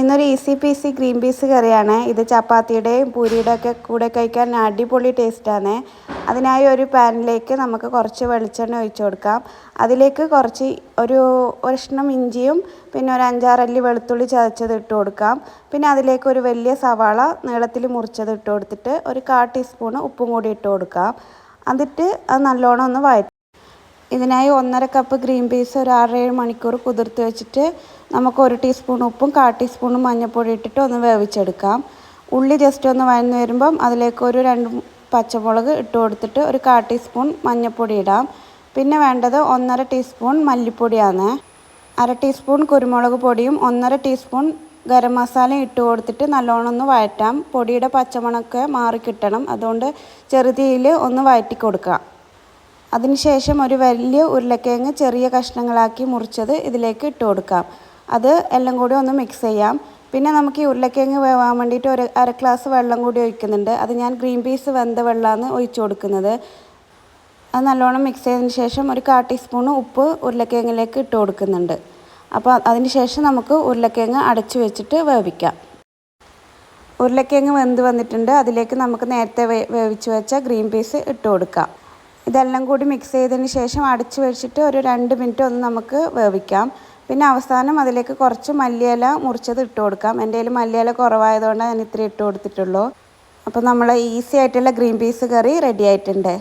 ഇന്നൊരു easy peasy green peas കറിയാണ്. ഇത് ചപ്പാത്തിയുടെയും പൂരിയുടെ ഒക്കെ കൂടെ കഴിക്കാൻ അടിപൊളി ടേസ്റ്റാണ്. അതിനായി ഒരു പാനിലേക്ക് നമുക്ക് കുറച്ച് വെളിച്ചെണ്ണ ഒഴിച്ചു കൊടുക്കാം. അതിലേക്ക് കുറച്ച് ഒരു കഷ്ണം ഇഞ്ചിയും പിന്നെ ഒരു 5-6 അല്ലി വെളുത്തുള്ളി ചതച്ചത് ഇട്ട് കൊടുക്കാം. പിന്നെ അതിലേക്ക് ഒരു വലിയ സവാള നീളത്തിൽ മുറിച്ചത് ഇട്ട് കൊടുത്തിട്ട് ഒരു 1/4 ടീസ്പൂൺ ഉപ്പും കൂടി ഇട്ട് കൊടുക്കാം. എന്നിട്ട് അത് നല്ലോണം ഒന്ന് വഴറ്റും. ഇതിനായി 1.5 കപ്പ് ഗ്രീൻ പീസ് ഒരു 6-7 മണിക്കൂർ കുതിർത്ത് വെച്ചിട്ട് നമുക്ക് 1 ടീസ്പൂൺ ഉപ്പും 1/4 ടീസ്പൂൺ മഞ്ഞൾപ്പൊടി ഇട്ടിട്ട് ഒന്ന് വേവിച്ചെടുക്കാം. ഉള്ളി ജസ്റ്റ് ഒന്ന് വഴന്ന് വരുമ്പം അതിലേക്ക് ഒരു 2 പച്ചമുളക് ഇട്ട് കൊടുത്തിട്ട് ഒരു 1/4 ടീസ്പൂൺ മഞ്ഞൾപ്പൊടി ഇടാം. പിന്നെ വേണ്ടത് 1.5 ടീസ്പൂൺ മല്ലിപ്പൊടിയാണ്. 1/2 ടീസ്പൂൺ കുരുമുളക് പൊടിയും 1.5 ടീസ്പൂൺ ഗരം മസാലയും ഇട്ട് കൊടുത്തിട്ട് നല്ലോണം ഒന്ന് വഴറ്റാം. പൊടിയുടെ പച്ചമണമൊക്കെ മാറിക്കിട്ടണം. അതുകൊണ്ട് ചെറുതീയിൽ ഒന്ന് വഴറ്റി കൊടുക്കാം. അതിനുശേഷം ഒരു വലിയ ഉരുളക്കിഴങ്ങ് ചെറിയ കഷ്ണങ്ങളാക്കി മുറിച്ചത് ഇതിലേക്ക് ഇട്ട് കൊടുക്കാം. അത് എല്ലാം കൂടി ഒന്ന് മിക്സ് ചെയ്യാം. പിന്നെ നമുക്ക് ഈ ഉരുളക്കിഴങ്ങ് വേവാൻ വേണ്ടിയിട്ട് ഒരു 1/2 ഗ്ലാസ് വെള്ളം കൂടി ഒഴിക്കുന്നുണ്ട്. അത് ഞാൻ ഗ്രീൻ പീസ് വെന്ത വെള്ളമാണ് ഒഴിച്ചു കൊടുക്കുന്നത്. അത് നല്ലോണം മിക്സ് ചെയ്തതിന് ശേഷം ഒരു 1/4 ടീസ്പൂൺ ഉപ്പ് ഉരുളക്കിഴങ്ങിലേക്ക് ഇട്ട് കൊടുക്കുന്നുണ്ട്. അപ്പോൾ അതിന് ശേഷം നമുക്ക് ഉരുളക്കിഴങ്ങ് അടച്ചു വെച്ചിട്ട് വേവിക്കാം. ഉരുളക്കിഴങ്ങ് വെന്ത് വന്നിട്ടുണ്ട്. അതിലേക്ക് നമുക്ക് നേരത്തെ വേവിച്ച് വെച്ച ഗ്രീൻ പീസ് ഇട്ട് കൊടുക്കാം. ഇതെല്ലാം കൂടി മിക്സ് ചെയ്തതിന് ശേഷം അടച്ചു വെച്ചിട്ട് ഒരു 2 മിനിറ്റ് ഒന്ന് നമുക്ക് വേവിക്കാം. പിന്നെ അവസാനം അതിലേക്ക് കുറച്ച് മല്ലിയില മുറിച്ചത് ഇട്ട് കൊടുക്കാം. എൻ്റെ കയ്യിൽ മല്ലിയില കുറവായതുകൊണ്ടാണ് ഞാൻ ഇത്രയും ഇട്ട് കൊടുത്തിട്ടുള്ളൂ. അപ്പോൾ നമ്മളെ ഈസി ആയിട്ടുള്ള ഗ്രീൻ പീസ് കറി റെഡി ആയിട്ടുണ്ട്.